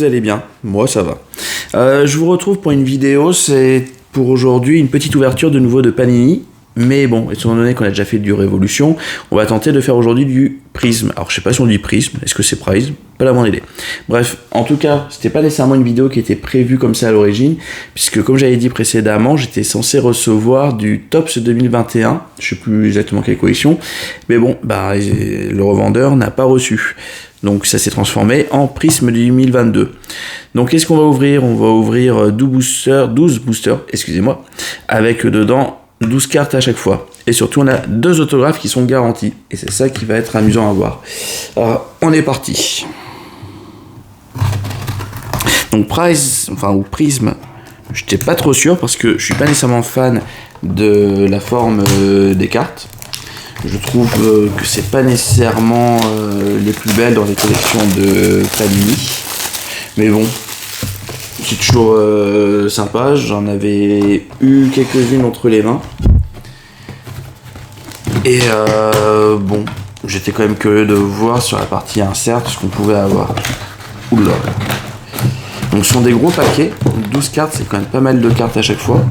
Vous allez bien? Moi ça va. Je vous retrouve pour une vidéo, c'est pour aujourd'hui une petite ouverture de nouveau de Panini. Mais bon, étant donné qu'on a déjà fait du Révolution, on va tenter de faire aujourd'hui du Prisme. Alors je sais pas si on dit Prisme, est-ce que c'est Prisme? Pas la moindre idée. Bref, en tout cas, c'était pas nécessairement une vidéo qui était prévue comme ça à l'origine, puisque comme j'avais dit précédemment, j'étais censé recevoir du Topps 2021, je sais plus exactement quelle collection, mais bon, bah le revendeur n'a pas reçu. Donc ça s'est transformé en Prisme 2022. Donc qu'est-ce qu'on va ouvrir? On va ouvrir 12 boosters, excusez-moi, avec dedans 12 cartes à chaque fois. Et surtout on a 2 autographes qui sont garantis. Et c'est ça qui va être amusant à voir. Alors on est parti. Donc Prisme, j'étais pas trop sûr parce que je suis pas nécessairement fan de la forme des cartes. Je trouve que c'est pas nécessairement les plus belles dans les collections de Panini. Mais bon, c'est toujours sympa. J'en avais eu quelques-unes entre les mains. Et bon, j'étais quand même curieux de voir sur la partie insert ce qu'on pouvait avoir. Oula. Donc ce sont des gros paquets. 12 cartes, c'est quand même pas mal de cartes à chaque fois.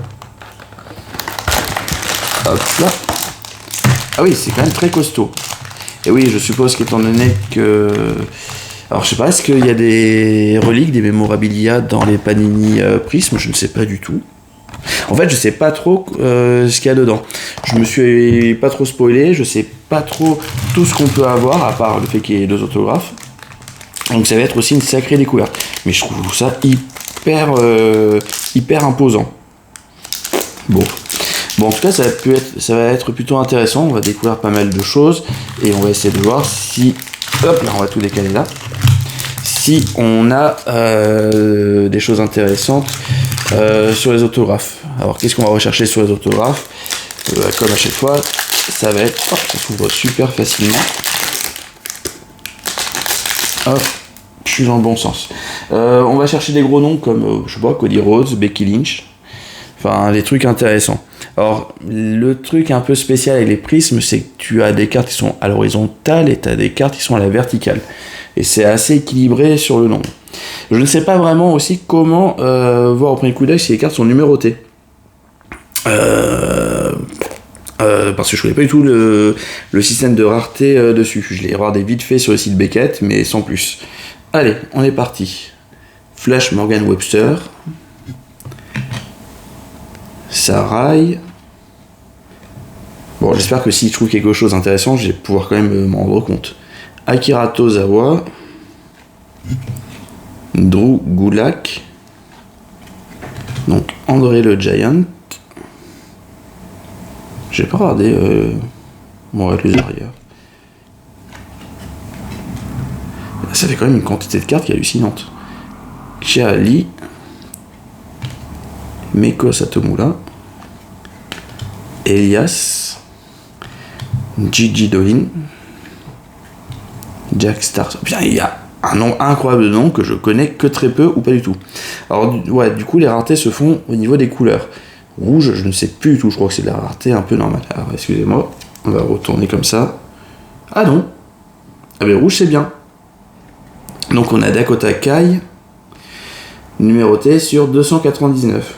Hop là. Ah oui, c'est quand même très costaud. Et oui, je suppose qu'étant donné que... Alors je sais pas, est-ce qu'il y a des reliques, des mémorabilia dans les Panini Prisme? Je ne sais pas du tout. En fait, je sais pas trop ce qu'il y a dedans. Je me suis pas trop spoilé, je sais pas trop tout ce qu'on peut avoir, à part le fait qu'il y ait 2 autographes. Donc ça va être aussi une sacrée découverte. Mais je trouve ça hyper imposant. Bon, en tout cas, ça va être plutôt intéressant. On va découvrir pas mal de choses et on va essayer de voir si... Hop là, on va tout décaler là. Si on a des choses intéressantes sur les autographes. Alors, qu'est-ce qu'on va rechercher sur les autographes? Comme à chaque fois, ça va être... Hop, ça s'ouvre super facilement. Hop, je suis dans le bon sens. On va chercher des gros noms comme, je sais pas, Cody Rhodes, Becky Lynch. Enfin, des trucs intéressants. Alors, le truc un peu spécial avec les prismes, c'est que tu as des cartes qui sont à l'horizontale et tu as des cartes qui sont à la verticale. Et c'est assez équilibré sur le nombre. Je ne sais pas vraiment aussi comment voir au premier coup d'œil si les cartes sont numérotées. Parce que je ne connais pas du tout le système de rareté dessus. Je l'ai regardé vite fait sur le site Beckett, mais sans plus. Allez, on est parti. Flash Morgan Webster. Sarai. Bon, j'espère que si je trouve quelque chose d'intéressant, je vais pouvoir quand même m'en rendre compte. Akira Tozawa. Drew Gulak. Donc, André le Giant. J'ai pas regardé mon les arrières. Ça fait quand même une quantité de cartes qui est hallucinante. Chiali. Meko Satomura, Elias, Gigi Dolin, Jack Star. Bien, il y a un nombre incroyable de noms que je connais que très peu ou pas du tout. Alors, ouais, du coup, les raretés se font au niveau des couleurs. Rouge, je ne sais plus du tout, je crois que c'est de la rareté un peu normale. Alors, excusez-moi, on va retourner comme ça. Ah non! Ah ben, rouge, c'est bien. Donc, on a Dakota Kai, numéroté sur 299.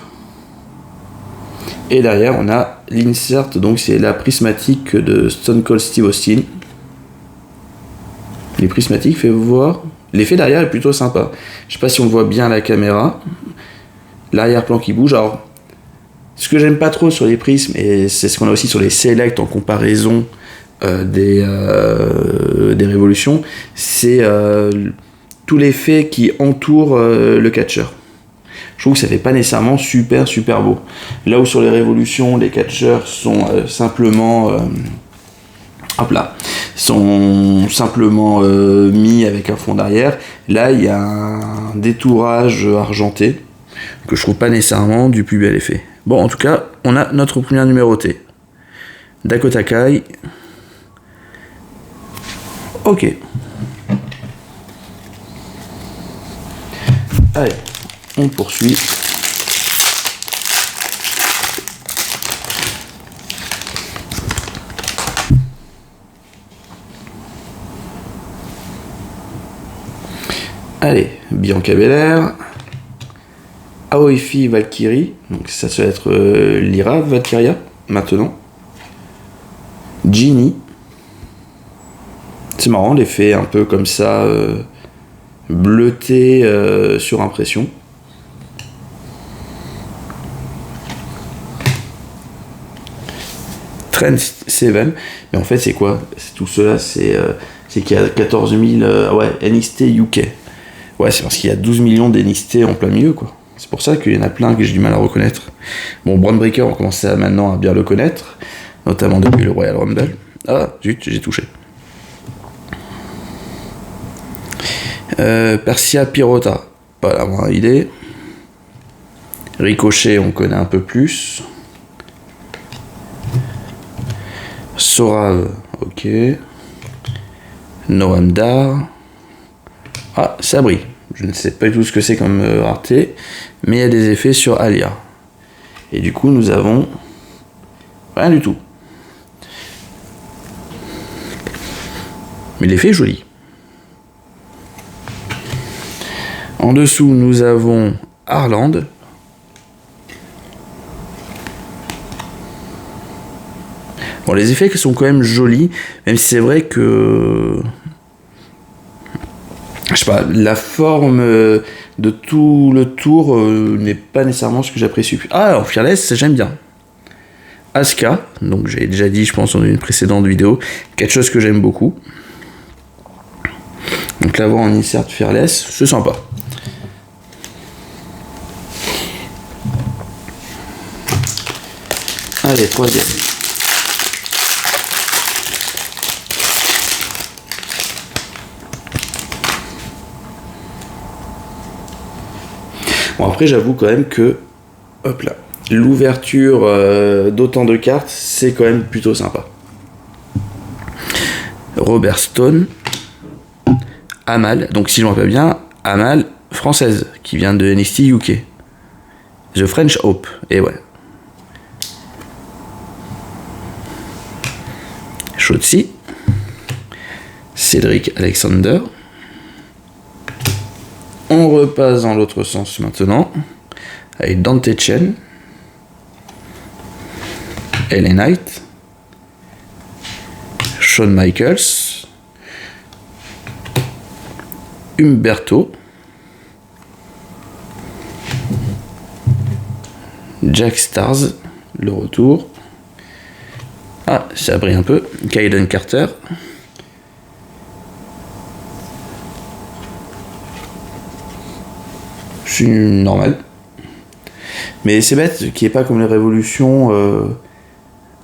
Et derrière, on a l'insert, donc c'est la prismatique de Stone Cold Steve Austin. Les prismatiques, fait voir. L'effet derrière est plutôt sympa. Je sais pas si on voit bien à la caméra. L'arrière-plan qui bouge. Alors, ce que j'aime pas trop sur les prismes, et c'est ce qu'on a aussi sur les Select en comparaison des Révolutions, c'est tout l'effet qui entoure le catcheur. Je trouve que ça fait pas nécessairement super beau. Là où sur les Révolutions, les catcheurs sont simplement mis avec un fond d'arrière. Là, il y a un détourage argenté que je trouve pas nécessairement du plus bel effet. Bon, en tout cas, on a notre première numérotée. Dakota Kai. Ok. Allez. On poursuit. Allez, Bianca Belair. Aoifi Valkyrie, donc ça doit être Lyra Valkyria maintenant. Ginny. C'est marrant l'effet un peu comme ça, bleuté sur impression. Trent Seven, mais en fait c'est quoi? Tout cela c'est qu'il y a 14 000 ouais, NXT UK. Ouais, c'est parce qu'il y a 12 millions d'NXT en plein milieu quoi. C'est pour ça qu'il y en a plein que j'ai du mal à reconnaître. Bon, Braun Breaker, on commence maintenant à bien le connaître, notamment depuis le Royal Rumble. Ah, zut, j'ai touché. Persia Pirota, pas la moindre idée. Ricochet, on connaît un peu plus. Sorav, ok. Noam Dar. Ah, Sabri. Je ne sais pas du tout ce que c'est comme rareté, mais il y a des effets sur Alia. Et du coup, nous avons rien du tout. Mais l'effet est joli. En dessous, nous avons Harland. Bon, les effets sont quand même jolis, même si c'est vrai que... Je sais pas, la forme de tout le tour n'est pas nécessairement ce que j'apprécie. Ah, alors Fearless, j'aime bien. Asuka, donc j'ai déjà dit, je pense, dans une précédente vidéo, quelque chose que j'aime beaucoup. Donc l'avoir en insert Fearless, c'est sympa. Allez, troisième. Bon, après, j'avoue quand même que, hop là, l'ouverture d'autant de cartes, c'est quand même plutôt sympa. Robert Stone, Amal, donc si je me rappelle bien, Amal, française, qui vient de NXT UK. The French Hope, et ouais. Shotzi, Cédric Alexander. On repasse dans l'autre sens maintenant, avec Dante Chen, LA Knight, Shawn Michaels, Humberto, Jack Stars, le retour. Ah, ça brille un peu. Kaiden Carter. C'est normal. Mais c'est bête qu'il n'y ait pas comme les Révolutions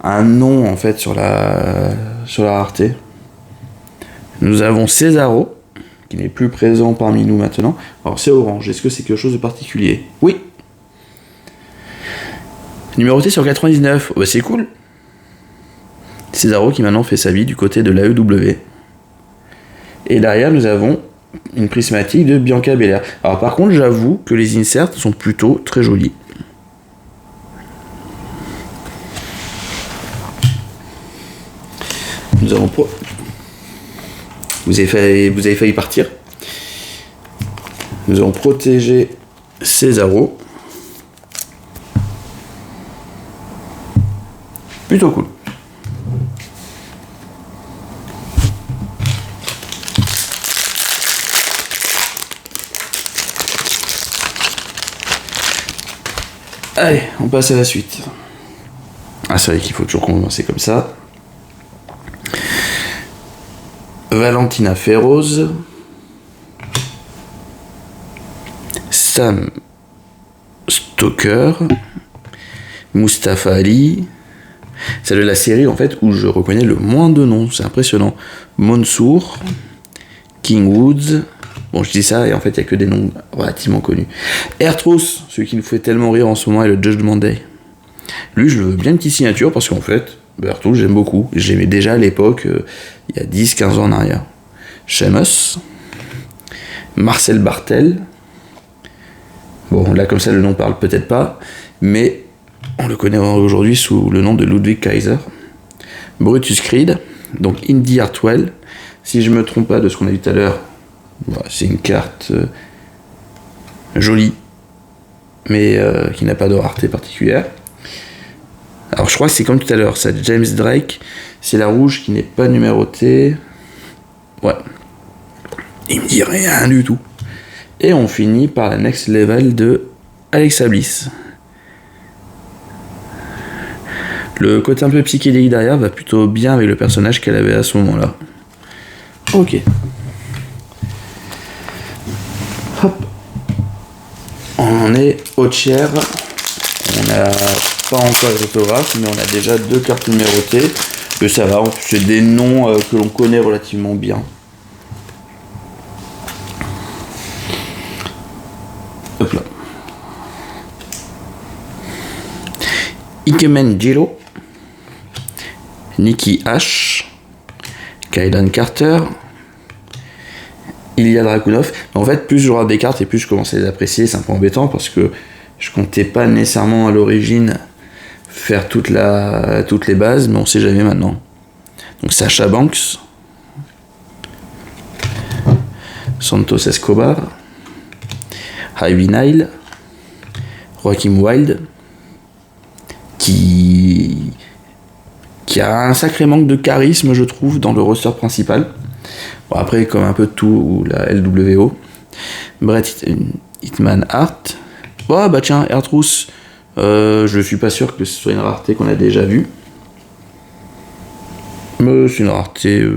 un nom en fait sur la rareté. Nous avons Cesaro, qui n'est plus présent parmi nous maintenant. Alors c'est orange, est-ce que c'est quelque chose de particulier? Oui. Numéroté sur 99, oh, bah c'est cool. Cesaro qui maintenant fait sa vie du côté de l'AEW. Et derrière nous avons une prismatique de Bianca Belair. Alors par contre j'avoue que les inserts sont plutôt très jolis. Nous avons vous avez failli partir. Nous avons protégé Cesaro. Plutôt cool. Allez, on passe à la suite. Ah, c'est vrai qu'il faut toujours commencer comme ça. Valentina Feroz. Sam Stoker. Mustafa Ali. C'est de la série en fait où je reconnais le moins de noms, c'est impressionnant. Mansour. King Woods. Bon, je dis ça et en fait, il n'y a que des noms relativement connus. R-Truth, celui qui nous fait tellement rire en ce moment, est le Judgment Day. Lui, je veux bien une petite signature parce qu'en fait, R-Truth, j'aime beaucoup. J'aimais déjà à l'époque, il y a 10-15 ans en arrière. Sheamus. Marcel Bartel. Bon, là, comme ça, le nom parle peut-être pas, mais on le connaît aujourd'hui sous le nom de Ludwig Kaiser. Brutus Creed. Donc, Indy Hartwell. Si je me trompe pas de ce qu'on a vu tout à l'heure, Voilà, c'est une carte jolie, mais qui n'a pas de rareté particulière. Alors je crois que c'est comme tout à l'heure, ça James Drake, c'est la rouge qui n'est pas numérotée. Ouais. Il me dit rien du tout. Et on finit par la next level de Alexa Bliss. Le côté un peu psychédélique derrière va plutôt bien avec le personnage qu'elle avait à ce moment-là. Ok. Hop. On en est au tiers. On n'a pas encore les autographes, mais on a déjà 2 cartes numérotées. Et ça va, c'est des noms que l'on connaît relativement bien. Hop là. Ikemen Jiro, Nikki H, Kaiden Carter, Ilya Dragunov. En fait, plus je regarde des cartes et plus je commence à les apprécier. C'est un peu embêtant parce que je comptais pas nécessairement à l'origine faire toutes les bases, mais on sait jamais maintenant. Donc Sasha Banks, Santos Escobar, Ivy Nile, Joaquin Wilde, qui a un sacré manque de charisme, je trouve, dans le roster principal. Bon, après, comme un peu de tout, la LWO. Bret Hitman Hart. Oh, bah tiens, Ertrus. Je suis pas sûr que ce soit une rareté qu'on a déjà vue. Mais c'est une rareté.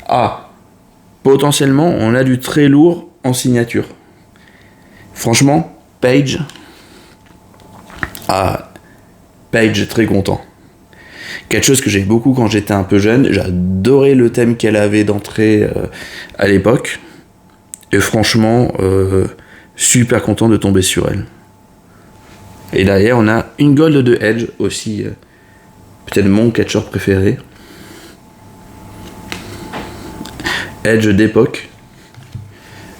Ah, potentiellement, on a du très lourd en signature. Franchement, Paige. Ah, Paige, très content. Quelque chose que j'ai beaucoup quand j'étais un peu jeune. J'adorais le thème qu'elle avait d'entrée à l'époque. Et franchement, super content de tomber sur elle. Et derrière, on a une gold de Edge aussi. Peut-être mon catcheur préféré. Edge d'époque.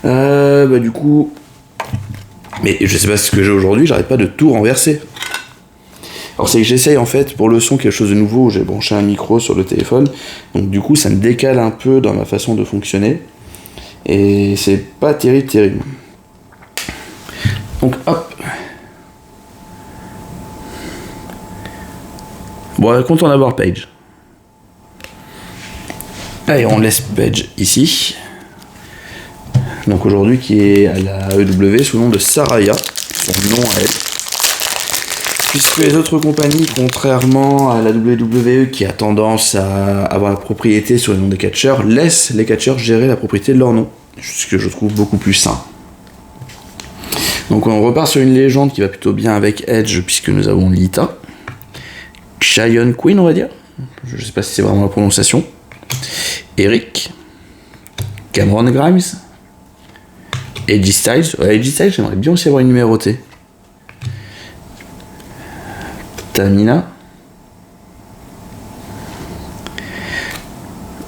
Bah du coup... Mais je sais pas ce que j'ai aujourd'hui, j'arrête pas de tout renverser. Alors c'est que j'essaye en fait pour le son quelque chose de nouveau, j'ai branché un micro sur le téléphone, donc du coup ça me décale un peu dans ma façon de fonctionner, et c'est pas terrible. Donc hop. Bon, content d'avoir Paige. Allez, on laisse Paige ici. Donc aujourd'hui qui est à la EW sous le nom de Saraya, son nom à elle. Puisque les autres compagnies, contrairement à la WWE qui a tendance à avoir la propriété sur le nom des catcheurs, laissent les catcheurs gérer la propriété de leur nom, ce que je trouve beaucoup plus sain. Donc on repart sur une légende qui va plutôt bien avec Edge, puisque nous avons Lita, Cheyenne Queen on va dire, je ne sais pas si c'est vraiment la prononciation, Eric, Cameron Grimes, AJ Styles. AJ Styles, j'aimerais bien aussi avoir une numérotée. Tamina.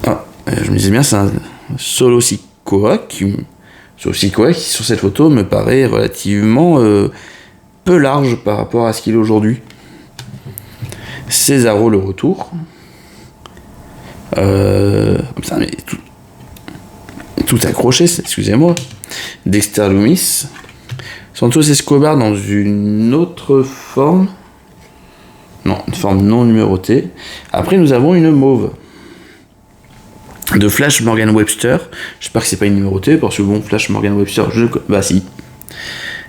Ah, je me disais bien, c'est un Solo Sikoa qui sur cette photo me paraît relativement peu large par rapport à ce qu'il est aujourd'hui. Cesaro le retour. Putain, mais tout accroché, excusez-moi. Dexter Lumis. Santos Escobar dans une autre forme. Non, une forme non numérotée. Après, nous avons une mauve. De Flash Morgan Webster. J'espère que c'est pas une numérotée, parce que bon, Flash Morgan Webster, bah si.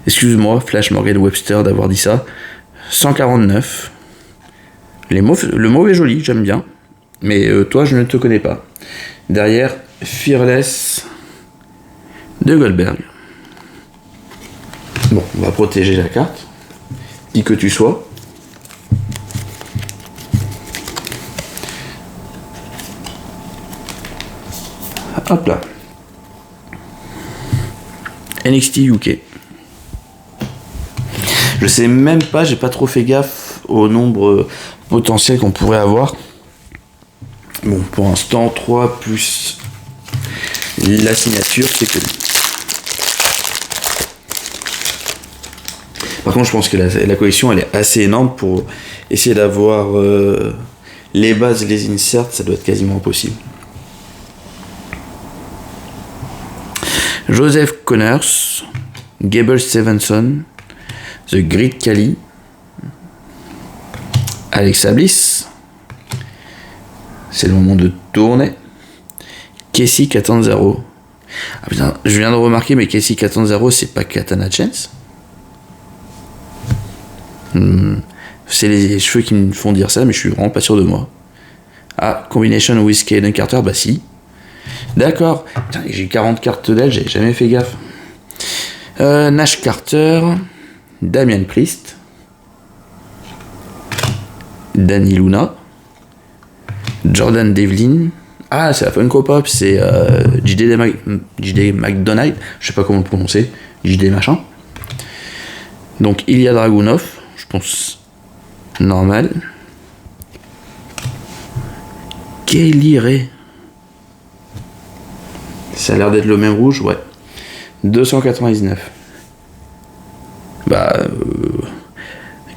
Excuse-moi, Flash Morgan Webster, d'avoir dit ça. 149. Le mauve est joli, j'aime bien. Mais toi, je ne te connais pas. Derrière, Fearless de Goldberg. Bon, on va protéger la carte. Qui que tu sois. Hop là. NXT UK. Je sais même pas, j'ai pas trop fait gaffe au nombre potentiel qu'on pourrait avoir. Bon, pour l'instant, 3 plus la signature, c'est que... Par contre, je pense que la collection, elle est assez énorme pour essayer d'avoir les bases et les inserts, ça doit être quasiment impossible. Joseph Connors, Gable Stevenson, The Great Khali, Alexa Bliss, c'est le moment de tourner, Casey Catanzaro. Ah putain, je viens de remarquer, mais Casey Catanzaro, c'est pas Katana Chance. C'est les cheveux qui me font dire ça, mais je suis vraiment pas sûr de moi. Ah, Combination with Kaden Carter, bah si. D'accord. Putain, j'ai 40 cartes d'elle, j'avais jamais fait gaffe. Nash Carter, Damian Priest, Danny Luna, Jordan Devlin. Ah, c'est la Funko Pop, c'est JD McDonald, je sais pas comment le prononcer, JD machin. Donc Ilya Dragunov, je pense normal. Kaylee Ray. Ça a l'air d'être le même rouge, ouais. 299. Bah,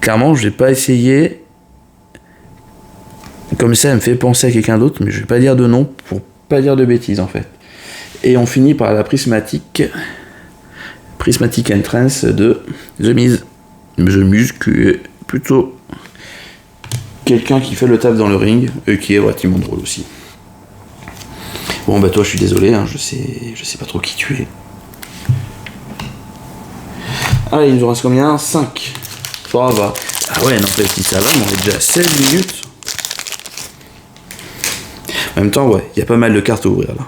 clairement, je vais pas essayer. Comme ça, elle me fait penser à quelqu'un d'autre, mais je vais pas dire de nom pour pas dire de bêtises en fait. Et on finit par la Prismatic Entrance de The Miz. The Miz qui est plutôt quelqu'un qui fait le taf dans le ring et qui est relativement drôle aussi. Bon bah toi je suis désolé, hein, je sais pas trop qui tu es. Allez, il nous en reste combien? 5. Ça va. Ah ouais, non, si ça va, on est déjà à 16 minutes. En même temps, ouais, il y a pas mal de cartes à ouvrir là.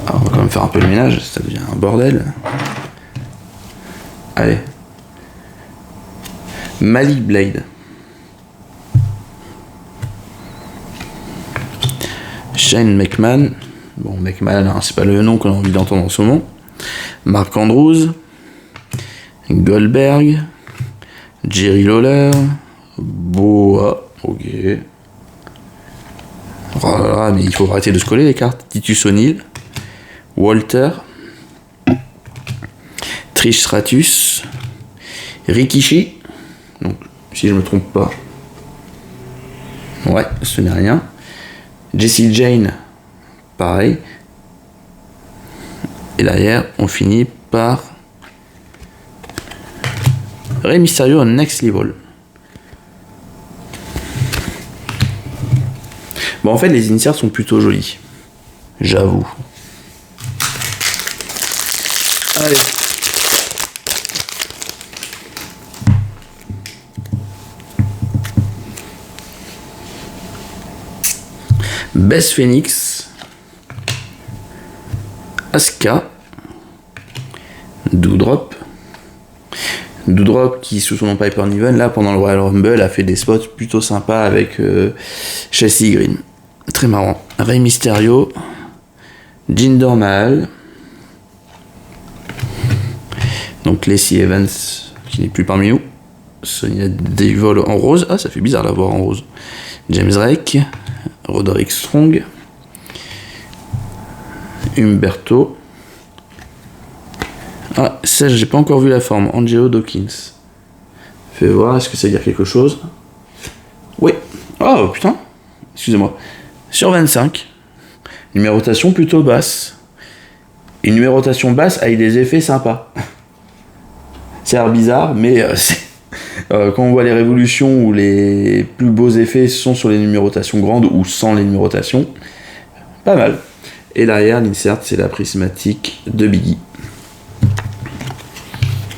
Alors, on va quand même faire un peu le ménage, ça devient un bordel. Allez. Malik Blade. Shane McMahon. Bon, McMahon, hein, c'est pas le nom qu'on a envie d'entendre en ce moment. Mark Andrews. Goldberg. Jerry Lawler. Boa. Ok. Oh là là, mais il faut arrêter de se coller les cartes. Titus O'Neil. Walter. Trish Stratus. Rikishi. Donc, si je me trompe pas. Ouais, ce n'est rien. Jessie Jane. Pareil. Et derrière, on finit par Rey Mysterio Next Level. Bon, en fait, les inserts sont plutôt jolis. J'avoue. Allez. Beth Phoenix. Asuka. Doudrop. Doudrop qui, sous son nom Piper Niven, là, pendant le Royal Rumble, a fait des spots plutôt sympas avec Chelsea Green. Très marrant. Rey Mysterio. Jinder Mahal. Donc Lacey Evans, qui n'est plus parmi nous. Sonya Deville en rose. Ah, ça fait bizarre de la voir en rose. James Drake. Roderick Strong. Humberto. Ah, ça, j'ai pas encore vu la forme. Angelo Dawkins. Fais voir, est-ce que ça veut dire quelque chose? Oui. Oh, putain. Excusez-moi. Sur 25. Numérotation plutôt basse. Une numérotation basse avec des effets sympas. C'est bizarre, mais quand on voit les révolutions où les plus beaux effets sont sur les numérotations grandes ou sans les numérotations, pas mal. Et derrière, l'insert, c'est la prismatique de Biggie.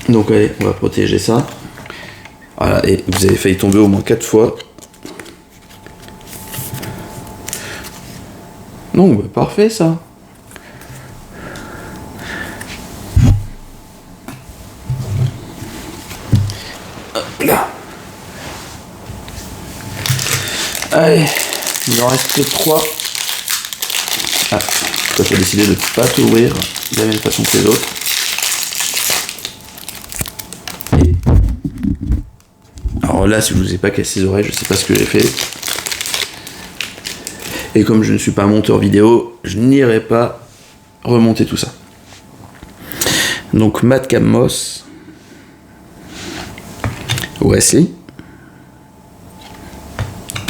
Donc allez, on va protéger ça. Voilà, et vous avez failli tomber au moins 4 fois. Non, bah, parfait ça. Hop là. Allez, il en reste que 3. Ah, toi j'ai décidé de ne pas t'ouvrir de la même façon que les autres. Alors là, si je vous ai pas cassé les oreilles, je sais pas ce que j'ai fait. Et comme je ne suis pas monteur vidéo, je n'irai pas remonter tout ça. Donc Matt Moss, Wesley,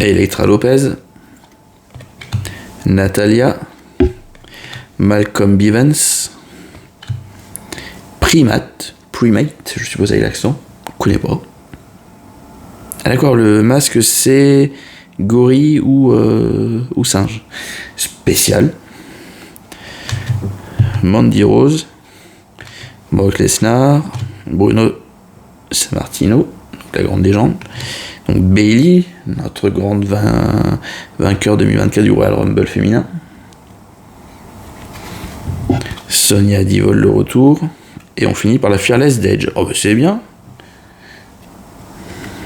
Elektra Lopez, Natalia, Malcolm Bivens, Primate, je suppose avec l'accent, on connaît pas. Ah d'accord, le masque c'est gorille ou singe. Spécial. Mandy Rose, Brock Lesnar, Bruno Sammartino, la grande légende. Donc Bayley, notre grande vainqueur 2024 du Royal Rumble féminin. Sonia Deville le retour. Et on finit par la Fearless d'Edge. Oh bah c'est bien.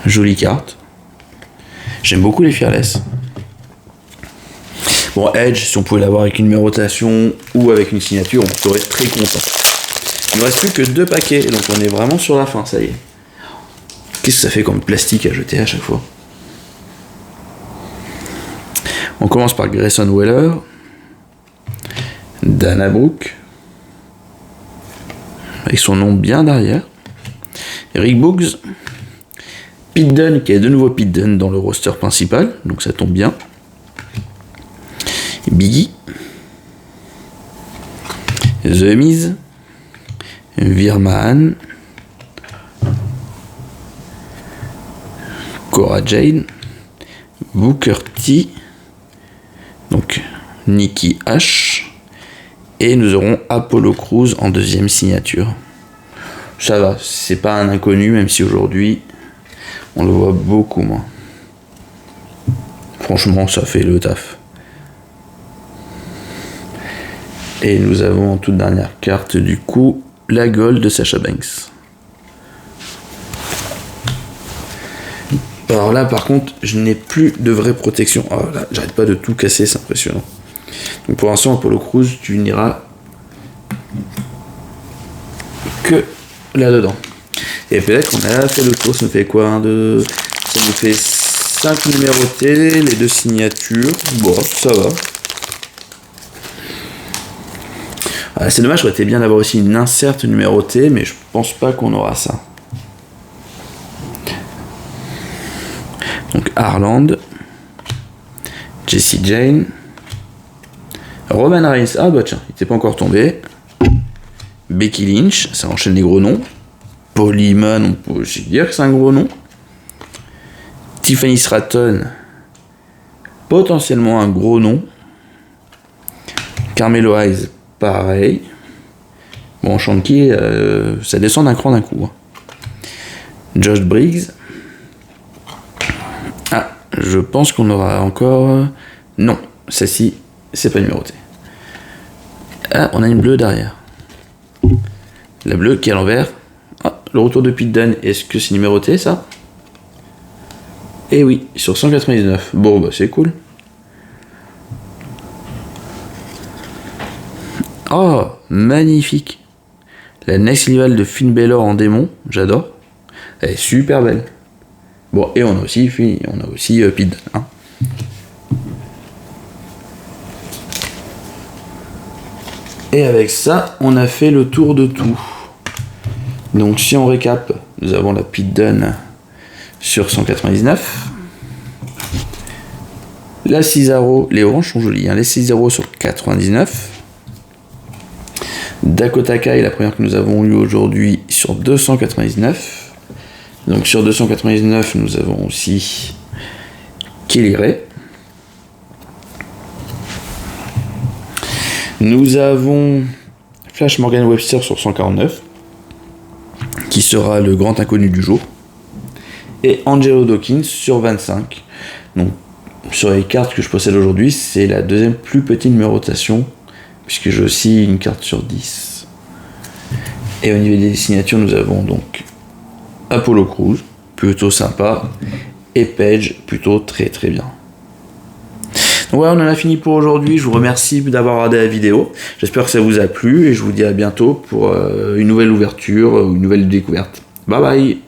Jolie carte. J'aime beaucoup les Fearless. Bon, Edge, si on pouvait l'avoir avec une numérotation ou avec une signature, on serait très content. Il ne reste plus que 2 paquets, donc on est vraiment sur la fin, ça y est. Qu'est-ce que ça fait comme plastique à jeter à chaque fois? On commence par Grayson Waller, Dana Brooke, avec son nom bien derrière, Rick Boogs, Pete Dunne, qui est de nouveau Pete Dunne dans le roster principal, donc ça tombe bien. Biggie, The Miz, Virman, Cora Jade, Booker T, donc Nikki H, et nous aurons Apollo Crews en 2e signature. Ça va, c'est pas un inconnu, même si aujourd'hui on le voit beaucoup moins. Franchement, ça fait le taf. Et nous avons en toute dernière carte, du coup, la Gold de Sasha Banks. Alors là, par contre, je n'ai plus de vraie protection. Oh là, j'arrête pas de tout casser, c'est impressionnant. Donc pour l'instant, Apollo Crews, tu n'iras que là-dedans. Et peut-être qu'on a fait le tour, ça nous fait quoi, ça nous fait 5 numérotés, les 2 signatures. Bon, ça va. Ah, c'est dommage, ça aurait été bien d'avoir aussi une insert numérotée, mais je pense pas qu'on aura ça. Donc Harland, Jessie Jane, Roman Reigns, ah bah tiens, il n'était pas encore tombé. Becky Lynch, ça enchaîne les gros noms. Polyman, on peut aussi dire que c'est un gros nom. Tiffany Stratton, potentiellement un gros nom. Carmelo Hayes, pareil. Bon, Shanky, ça descend d'un cran d'un coup. Josh Briggs. Ah, je pense qu'on aura encore... Non, celle-ci, c'est pas numéroté. Ah, on a une bleue derrière. La bleue qui est à l'envers. Ah, le retour de Pete Dunne, est-ce que c'est numéroté, ça? Eh oui, sur 199. Bon, bah c'est cool. Oh, magnifique. La Next Level de Finn Balor en démon, j'adore. Elle est super belle. Bon, et on a aussi Pete Dunne. Hein. Et avec ça, on a fait le tour de tout. Donc si on récap, nous avons la Pete Dunne sur 199. La Cesaro, les oranges sont jolies, hein, les Cesaro sur 99. Dakota Kai, la première que nous avons eue aujourd'hui, sur 299. Donc sur 299, nous avons aussi Kelly Ray. Nous avons Flash Morgan Webster sur 149, qui sera le grand inconnu du jour. Et Angelo Dawkins sur 25. Donc sur les cartes que je possède aujourd'hui, c'est la deuxième plus petite numérotation, puisque j'ai aussi une carte sur 10. Et au niveau des signatures, nous avons donc Apollo Crews, plutôt sympa, et Page, plutôt très très bien. Donc voilà, on en a fini pour aujourd'hui. Je vous remercie d'avoir regardé la vidéo. J'espère que ça vous a plu et je vous dis à bientôt pour une nouvelle ouverture ou une nouvelle découverte. Bye bye.